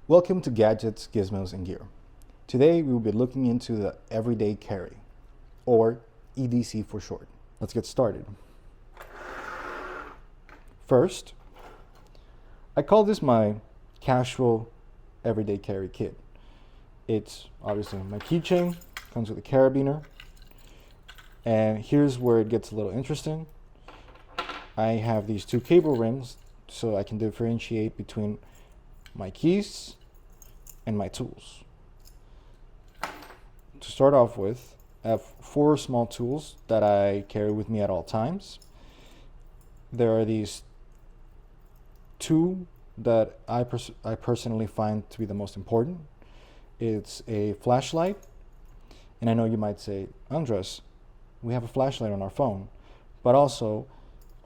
Welcome to Gadgets, Gizmos, and Gear. Today we will be looking into the Everydaycarry, or EDC for short. Let's get started. First, I call this my casual Everydaycarry kit. It's obviously my keychain, comes with a carabiner, and here's where it gets a little interesting. I have these two cable rings so I can differentiate between my keys and my tools. To start off with, I have 4 small tools that I carry with me at all times. There are these 2 that I personally find to be the most important. It's a flashlight, and I know you might say, Andres, we have a flashlight on our phone, but also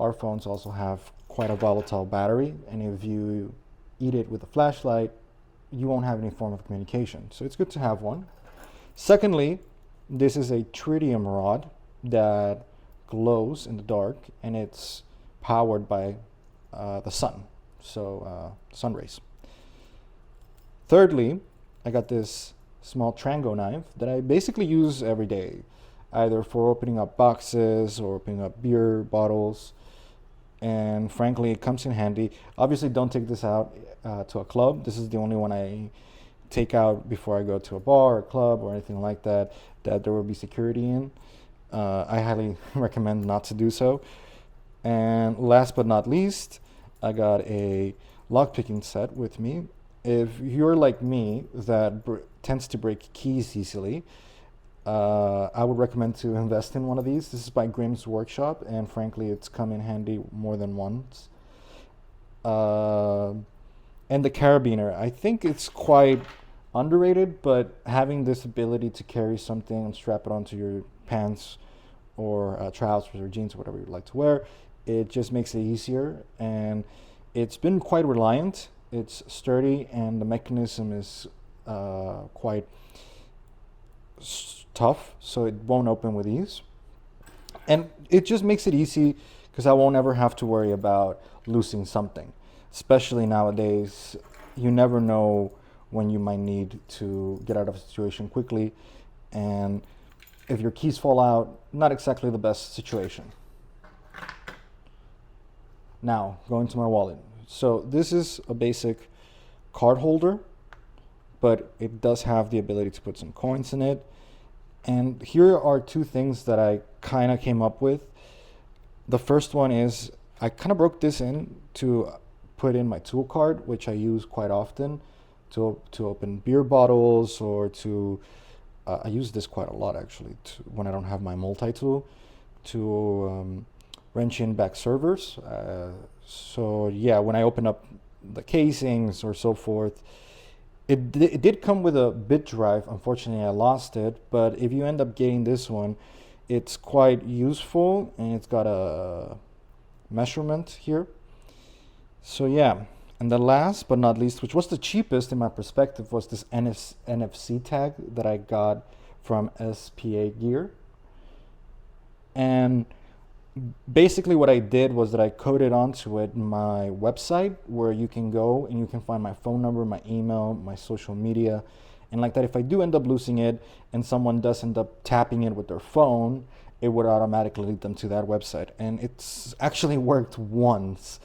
our phones also have quite a volatile battery, and if you eat it with a flashlight, you won't have any form of communication. So it's good to have one. Secondly, this is a tritium rod that glows in the dark, and it's powered by the sun, so sun rays. Thirdly, I got this small Trango knife that I basically use every day, either for opening up boxes or opening up beer bottles. And frankly, it comes in handy. Obviously, don't take this out to a club. This is the only one I take out before I go to a bar or club or anything like that there will be security in. I highly recommend not to do so. And last but not least, I got a lockpicking set with me. If you're like me that tends to break keys easily, I would recommend to invest in one of these. This is by Grimm's Workshop, and frankly, it's come in handy more than once. And the carabiner, I think it's quite underrated, but having this ability to carry something and strap it onto your pants or trousers or jeans or whatever you'd like to wear, it just makes it easier, and it's been quite reliant. It's sturdy, and the mechanism is quite tough, so it won't open with ease. And it just makes it easy because I won't ever have to worry about losing something. Especially nowadays, you never know when you might need to get out of a situation quickly, and if your keys fall out, not exactly the best situation. Now, going to my wallet. So this is a basic card holder, but it does have the ability to put some coins in it. And here are 2 things that I kind of came up with. The first one is I kind of broke this in to put in my tool card, which I use quite often to open beer bottles, or to I use this quite a lot actually when I don't have my multi-tool, to wrench in back servers. So yeah, when I open up the casings or so forth, it did come with a bit drive. Unfortunately, I lost it, but if you end up getting this one, it's quite useful, and it's got a measurement here. So yeah, and the last but not least, which was the cheapest in my perspective, was this NFC tag that I got from SPA Gear. And basically what I did was that I coded onto it my website, where you can go and you can find my phone number, my email, my social media, and like that, if I do end up losing it and someone does end up tapping it with their phone, it would automatically lead them to that website. And it's actually worked once,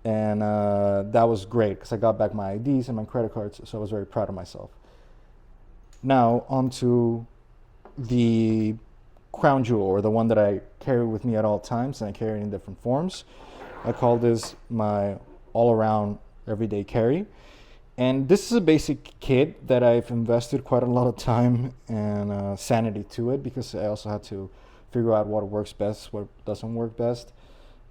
and that was great because I got back my IDs and my credit cards, so I was very proud of myself. Now onto the crown jewel, or the one that I carry with me at all times, and I carry it in different forms. I call this my all-around everyday carry, and this is a basic kit that I've invested quite a lot of time and sanity to it, because I also had to figure out what works best, what doesn't work best.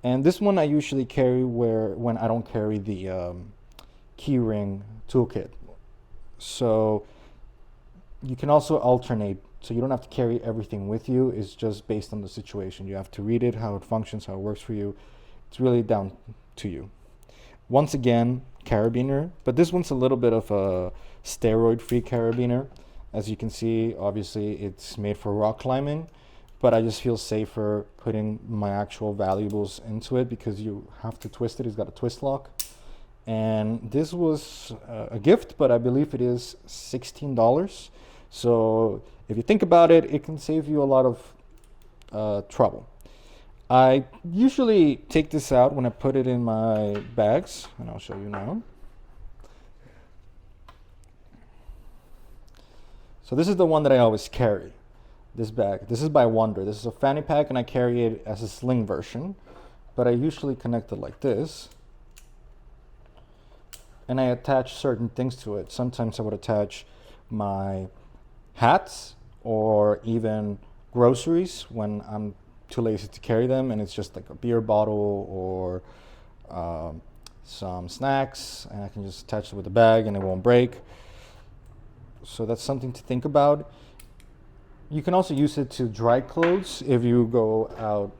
And this one I usually carry when I don't carry the keyring toolkit. So you can also alternate, so you don't have to carry everything with you. It's just based on the situation. You have to read it, how it functions, how it works for you. It's really down to you. Once again, carabiner, but this one's a little bit of a steroid-free carabiner. As you can see, obviously it's made for rock climbing, but I just feel safer putting my actual valuables into it because you have to twist it. It's got a twist lock, And this was a gift, but I believe it is $16. So if you think about it, it can save you a lot of trouble. I usually take this out when I put it in my bags, and I'll show you now. So this is the one that I always carry, this bag. This is by Wonder. This is a fanny pack, and I carry it as a sling version, but I usually connect it like this. And I attach certain things to it. Sometimes I would attach my hats or even groceries when I'm too lazy to carry them, and it's just like a beer bottle or some snacks, and I can just attach it with the bag and it won't break. So that's something to think about. You can also use it to dry clothes if you go out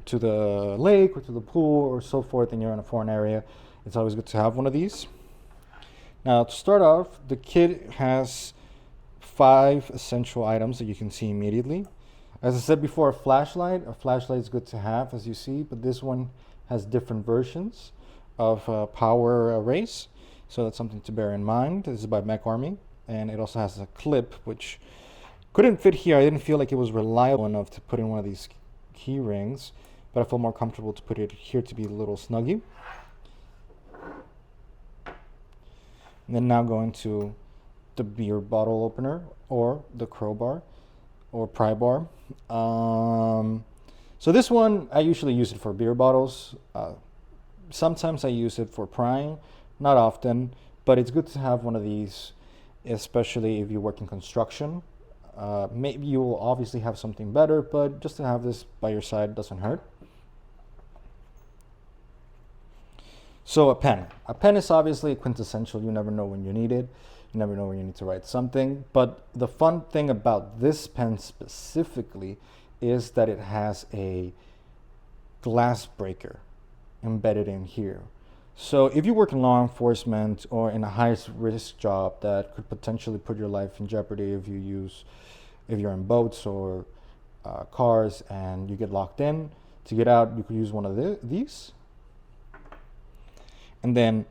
to the lake or to the pool or so forth and you're in a foreign area. It's always good to have one of these. Now, to start off, the kit has 5 essential items that you can see immediately. As I said before, a flashlight. A flashlight is good to have, as you see, but this one has different versions of power arrays. So that's something to bear in mind. This is by Mech Army, and it also has a clip, which couldn't fit here. I didn't feel like it was reliable enough to put in one of these key rings, but I felt more comfortable to put it here to be a little snuggy. And then now going to the beer bottle opener or the crowbar or pry bar. So this one, I usually use it for beer bottles. Sometimes I use it for prying, not often, but it's good to have one of these, especially if you work in construction. Maybe you will obviously have something better, but just to have this by your side doesn't hurt. So a pen. A pen is obviously quintessential. You never know when you need it. You never know when you need to write something. But the fun thing about this pen specifically is that it has a glass breaker embedded in here. So if you work in law enforcement or in a high risk job that could potentially put your life in jeopardy if you're in boats or cars and you get locked in, to get out, you could use one of these. And then,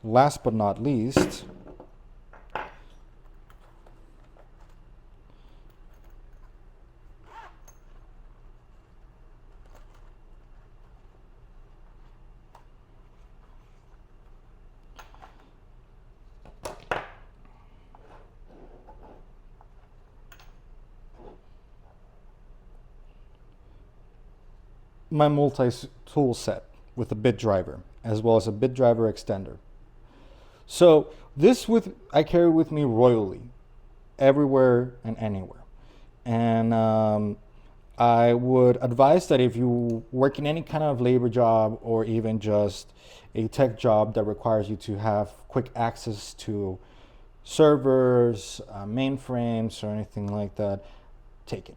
last but not least, my multi-tool set with a bit driver, as well as a bit driver extender. So this I carry with me royally, everywhere and anywhere. And I would advise that if you work in any kind of labor job or even just a tech job that requires you to have quick access to servers, mainframes, or anything like that, take it.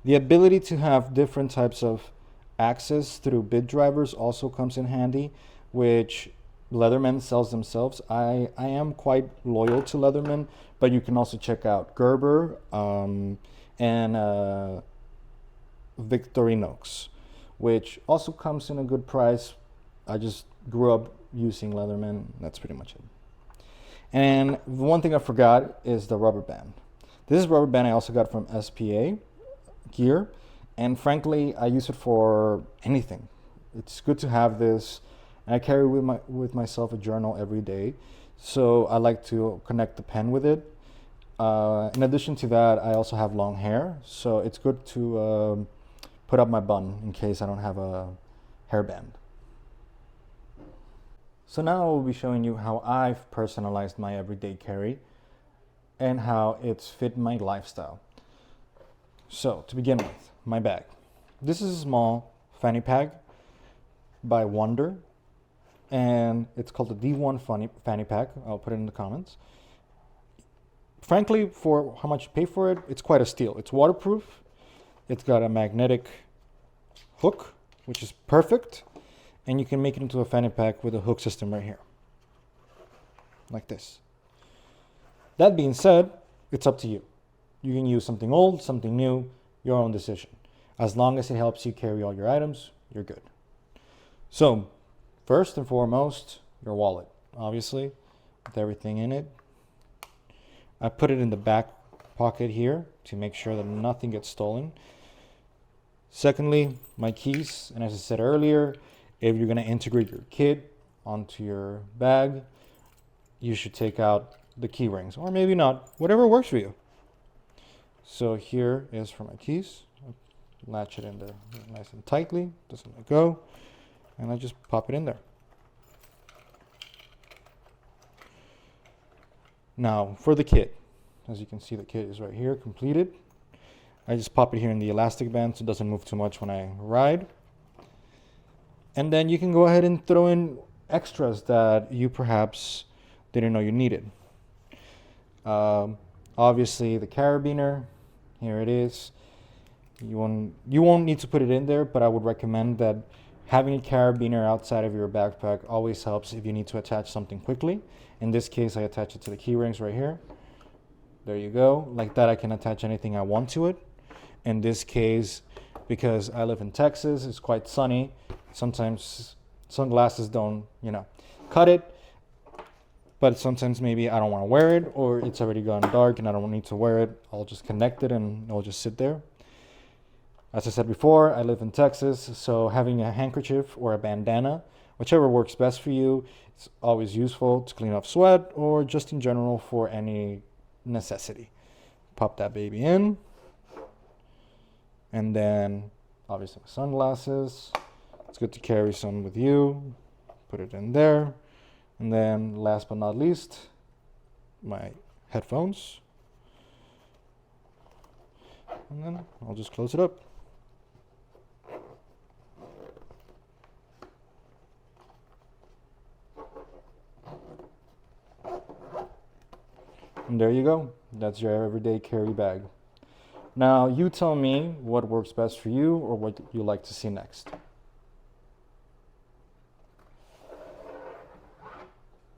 The ability to have different types of access through bit drivers also comes in handy, which Leatherman sells themselves. I am quite loyal to Leatherman, but you can also check out Gerber and Victorinox, which also comes in a good price. I just grew up using Leatherman. That's pretty much it. And one thing I forgot is the rubber band. This is rubber band I also got from SPA gear, and frankly I use it for anything. It's good to have this. I carry with myself a journal every day, so I like to connect the pen with it. In addition to that, I also have long hair, so it's good to put up my bun in case I don't have a hairband. So now I will be showing you how I've personalized my everyday carry and how it's fit my lifestyle. So to begin with, my bag. This is a small fanny pack by Wonder, and it's called the D1 fanny pack. I'll put it in the comments. Frankly, for how much you pay for it, it's quite a steal. It's waterproof. It's got a magnetic hook, which is perfect, and you can make it into a fanny pack with a hook system right here, like this. That being said, it's up to you. You can use something old, something new, your own decision. As long as it helps you carry all your items, you're good. So first and foremost, your wallet, obviously, with everything in it. I put it in the back pocket here to make sure that nothing gets stolen. Secondly, my keys. And as I said earlier, if you're going to integrate your kit onto your bag, you should take out the key rings, or maybe not, whatever works for you. So here is for my keys. Latch it in there nice and tightly, doesn't let go, and I just pop it in there. Now for the kit, as you can see, the kit is right here, completed. I just pop it here in the elastic band so it doesn't move too much when I ride. And then you can go ahead and throw in extras that you perhaps didn't know you needed. Obviously the carabiner, here it is. You won't need to put it in there, but I would recommend that having a carabiner outside of your backpack always helps if you need to attach something quickly. In this case, I attach it to the key rings right here. There you go. Like that, I can attach anything I want to it. In this case, because I live in Texas, it's quite sunny. Sometimes sunglasses don't, cut it. But sometimes maybe I don't want to wear it, or it's already gone dark and I don't need to wear it. I'll just connect it and it'll just sit there. As I said before, I live in Texas, so having a handkerchief or a bandana, whichever works best for you, it's always useful to clean off sweat or just in general for any necessity. Pop that baby in. And then obviously my sunglasses. It's good to carry some with you. Put it in there. And then last but not least, my headphones. And then I'll just close it up. And there you go. That's your everyday carry bag. Now you tell me what works best for you or what you like to see next.